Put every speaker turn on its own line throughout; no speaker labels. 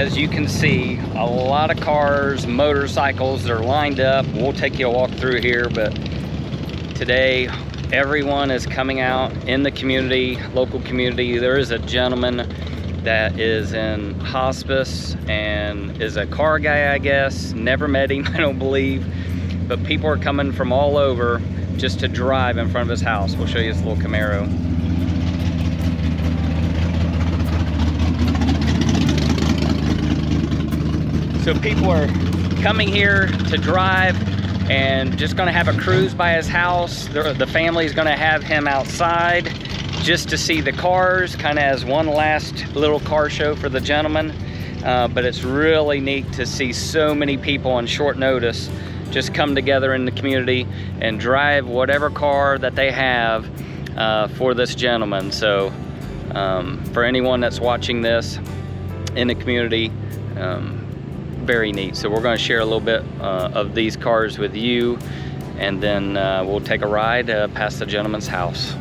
as you can see, a lot of cars, motorcycles that are lined up. We'll take you a walk through here, but today everyone is coming out in the community, local community. There is a gentleman that is in hospice and is a car guy, I guess. Never met him, I don't believe, but people are coming from all over just to drive in front of his house. We'll show you this little Camaro. So people are coming here to drive and just gonna have a cruise by his house. The family's gonna have him outside just to see the cars, kind of as one last little car show for the gentleman. But it's really neat to see so many people on short notice just come together in the community and drive whatever car that they have for this gentleman. So for anyone that's watching this in the community, very neat. So we're going to share a little bit of these cars with you, and then we'll take a ride past the gentleman's house.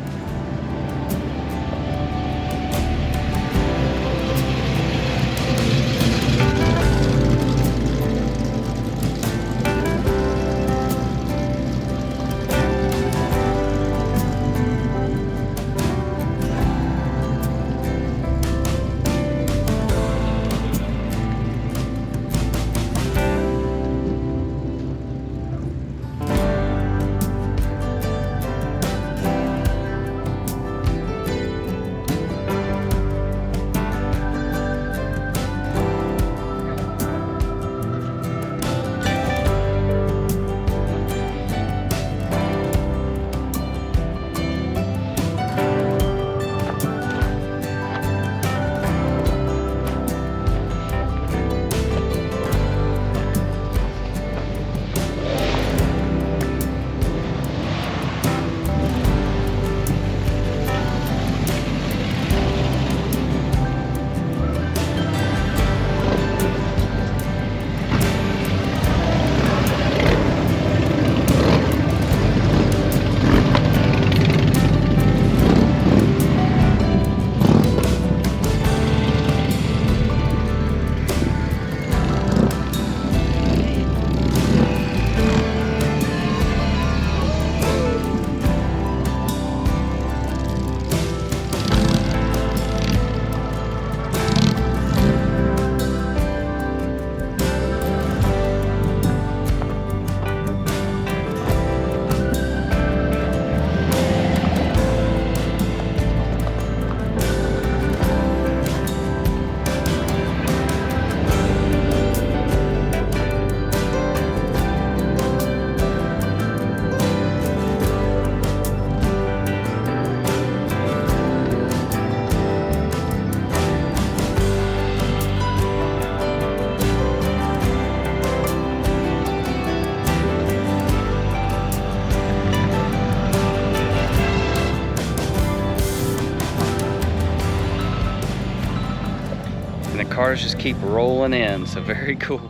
And the cars just keep rolling in, so very cool.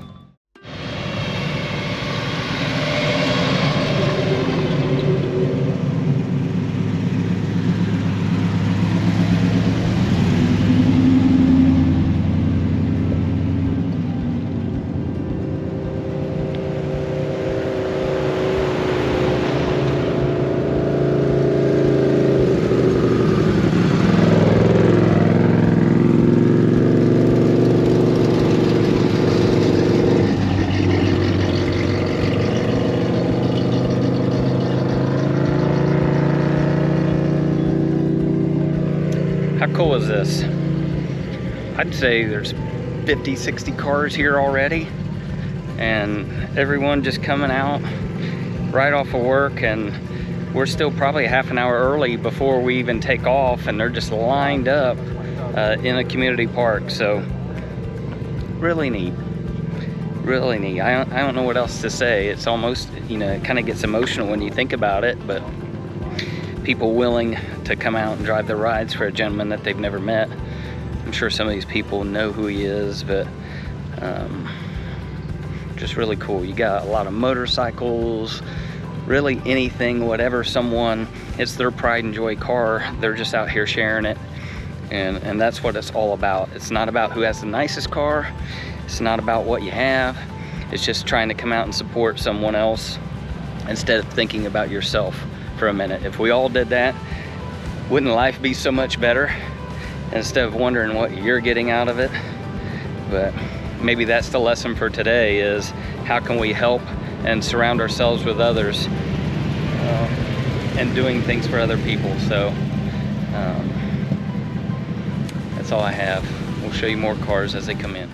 How cool is this? I'd say there's 50, 60 cars here already, and everyone just coming out right off of work, and we're still probably half an hour early before we even take off, and they're just lined up in a community park. So really neat, really neat. I don't know what else to say. It's almost, you know, it kind of gets emotional when you think about it, but people willing to come out and drive the rides for a gentleman that they've never met. I'm sure some of these people know who he is, but just really cool. You got a lot of motorcycles, really anything, whatever someone, it's their pride and joy car, they're just out here sharing it. And that's what it's all about. It's not about who has the nicest car. It's not about what you have. It's just trying to come out and support someone else instead of thinking about yourself for a minute. If we all did that, wouldn't life be so much better? Instead of wondering what you're getting out of it. But maybe that's the lesson for today, is how can we help and surround ourselves with others and doing things for other people. So that's all I have. We'll show you more cars as they come in.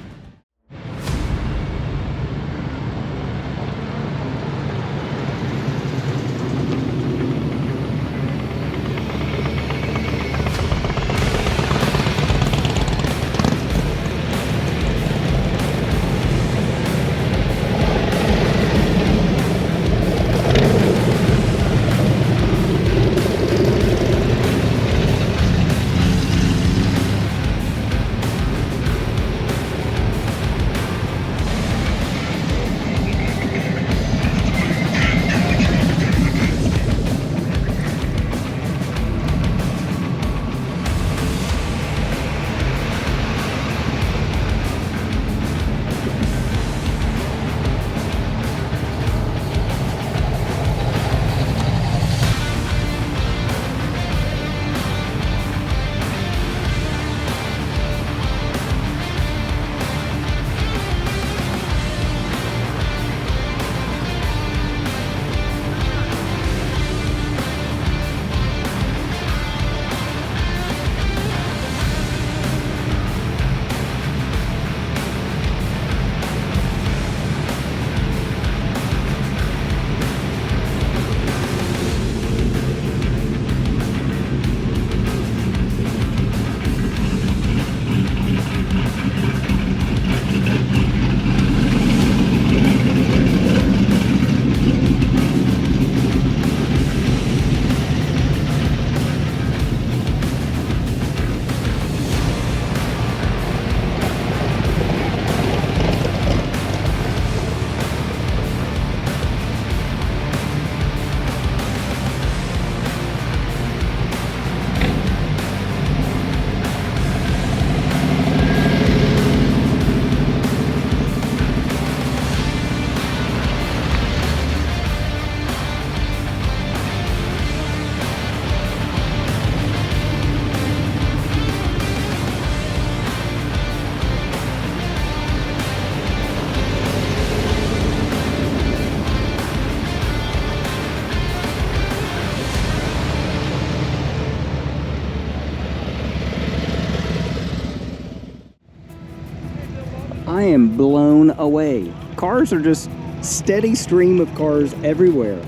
I am blown away. Cars are just steady stream of cars everywhere.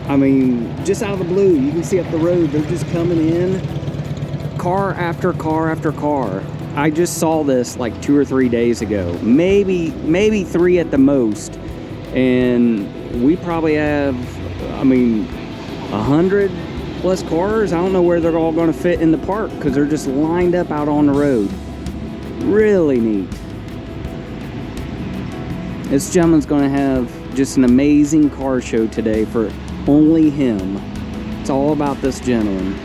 I mean, just out of the blue, you can see up the road, they're just coming in, car after car after car. I just saw this like 2 or 3 days ago, maybe 3 at the most, and we probably have, I mean, 100 plus cars. I don't know where they're all going to fit in the park because they're just lined up out on the road. Really neat. This gentleman's going to have just an amazing car show today for only him. It's all about this gentleman.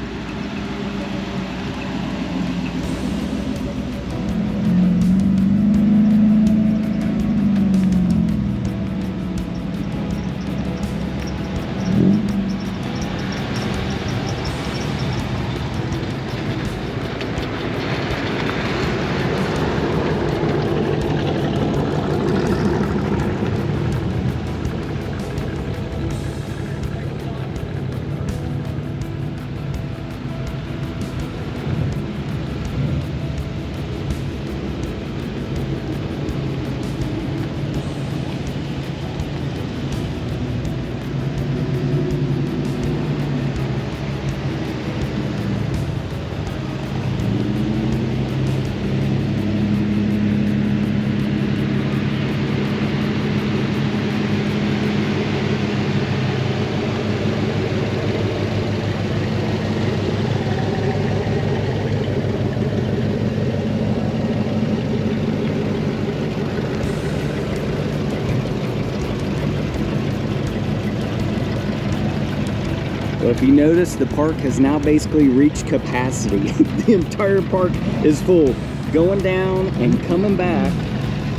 Well, if you notice, the park has now basically reached capacity. The entire park is full, going down and coming back,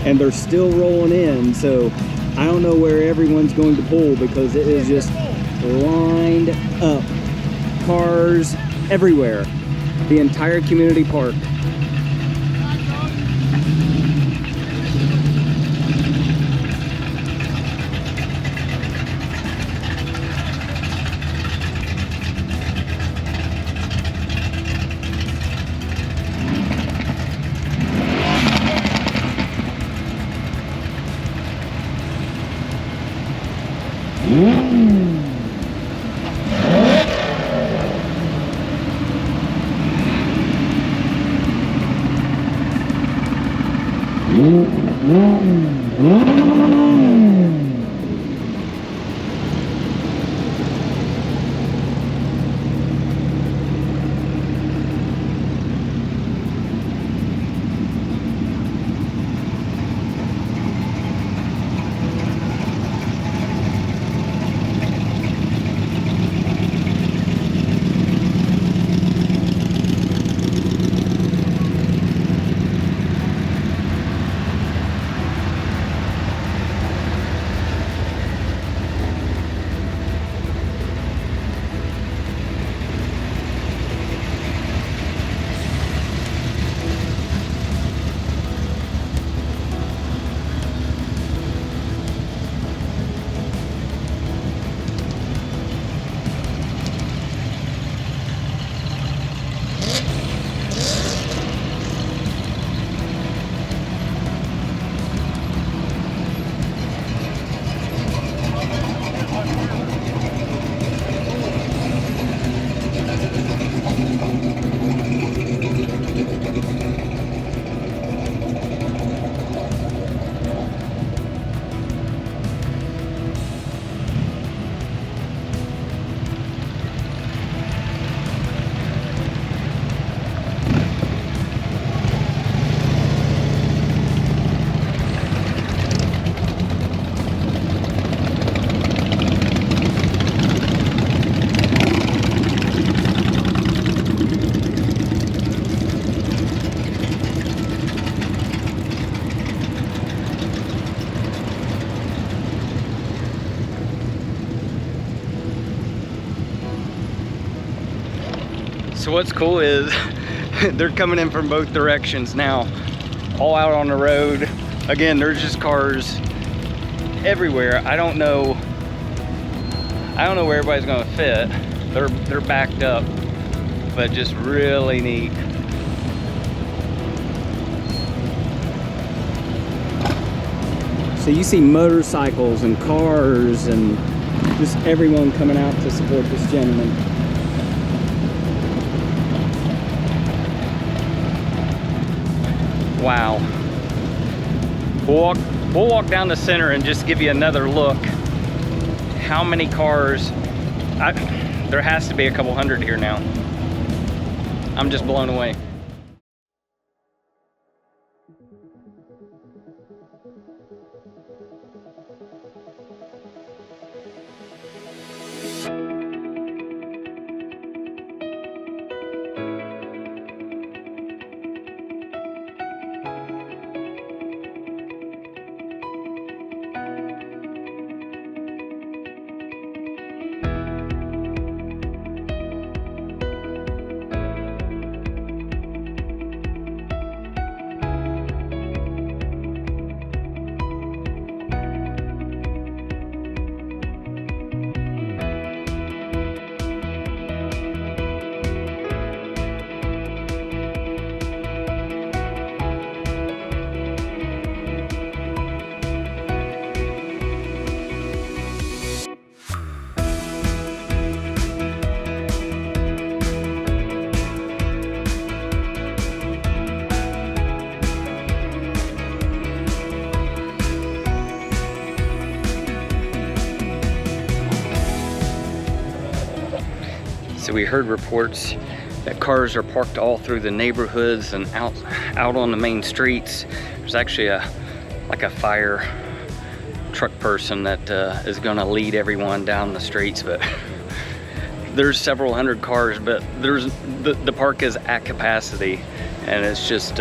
and they're still rolling in. So I don't know where everyone's going to pull, because it is just lined up. Cars everywhere. The entire community park. So what's cool is they're coming in from both directions now, all out on the road. Again, there's just cars everywhere. I don't know where everybody's gonna fit. They're backed up, but just really neat. So you see motorcycles and cars and just everyone coming out to support this gentleman. Wow. We'll walk down the center and just give you another look. How many cars? There has to be a couple hundred here now. I'm just blown away. So we heard reports that cars are parked all through the neighborhoods and out on the main streets. There's actually like a fire truck person that is gonna lead everyone down the streets, but there's several hundred cars, but the park is at capacity, and it's just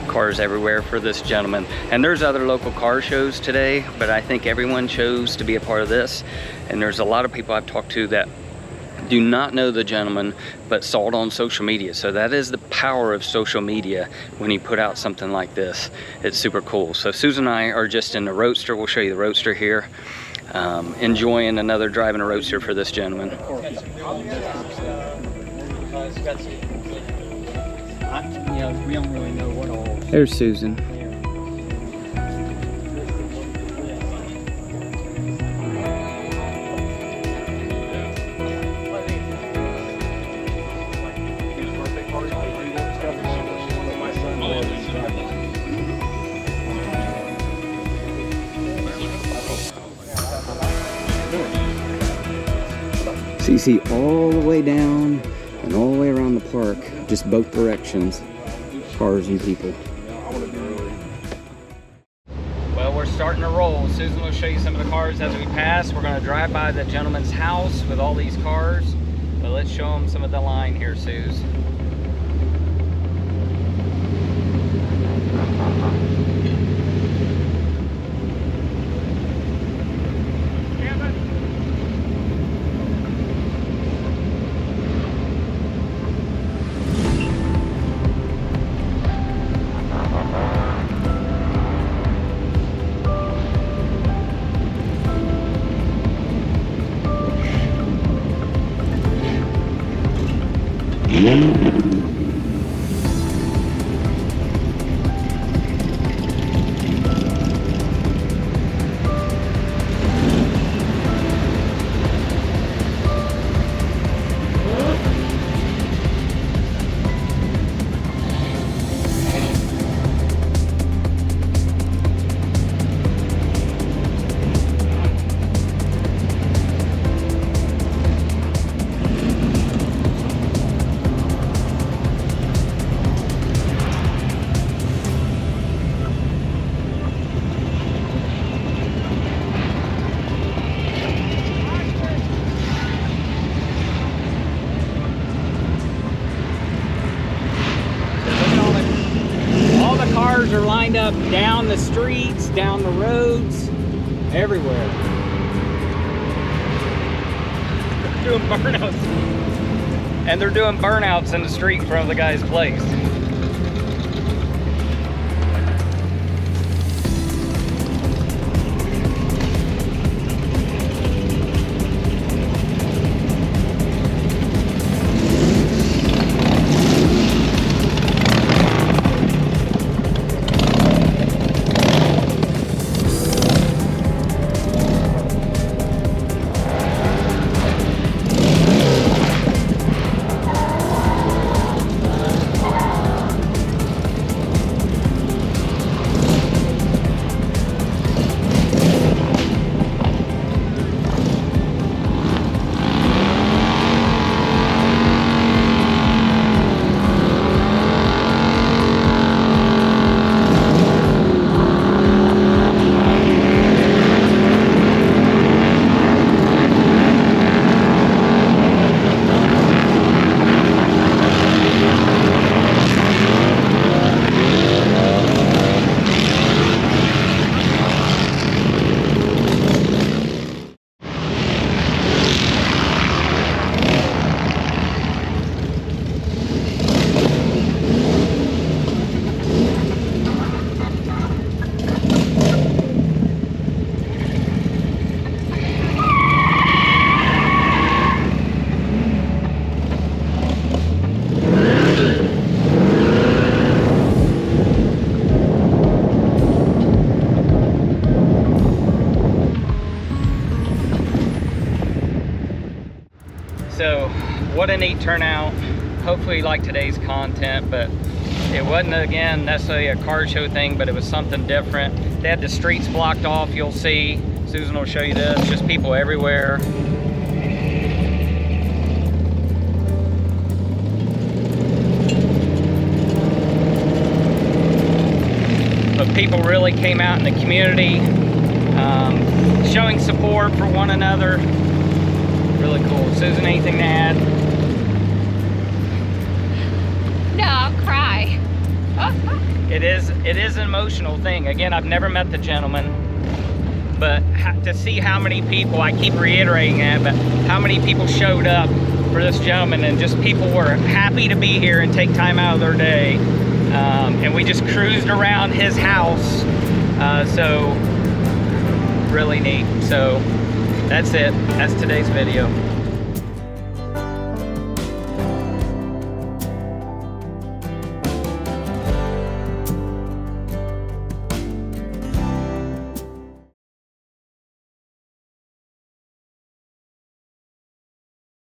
cars everywhere for this gentleman. And there's other local car shows today, but I think everyone chose to be a part of this. And there's a lot of people I've talked to that do not know the gentleman, but saw it on social media. So that is the power of social media when you put out something like this. It's super cool. So Susan and I are just in the Roadster. We'll show you the Roadster here. Enjoying another driving a Roadster for this gentleman.
We don't really know what all.
There's Susan. So you see all the way down and all the way around the park, just both directions, cars and people. Well, we're starting to roll. Susan will show you some of the cars as we pass. We're going to drive by the gentleman's house with all these cars. But let's show them some of the line here, Suze. Are lined up down the streets, down the roads, everywhere. They're doing burnouts. And they're doing burnouts in the street in front of the guy's place. So what a neat turnout. Hopefully you like today's content, but it wasn't, again, necessarily a car show thing, but it was something different. They had the streets blocked off, you'll see. Susan will show you this, just people everywhere. But people really came out in the community, showing support for one another. Really cool. Susan, anything to add?
No, I'll cry.
It is an emotional thing. Again, I've never met the gentleman, but to see how many people, I keep reiterating that, but how many people showed up for this gentleman, and just people were happy to be here and take time out of their day. And we just cruised around his house. So really neat. So that's it. That's today's video.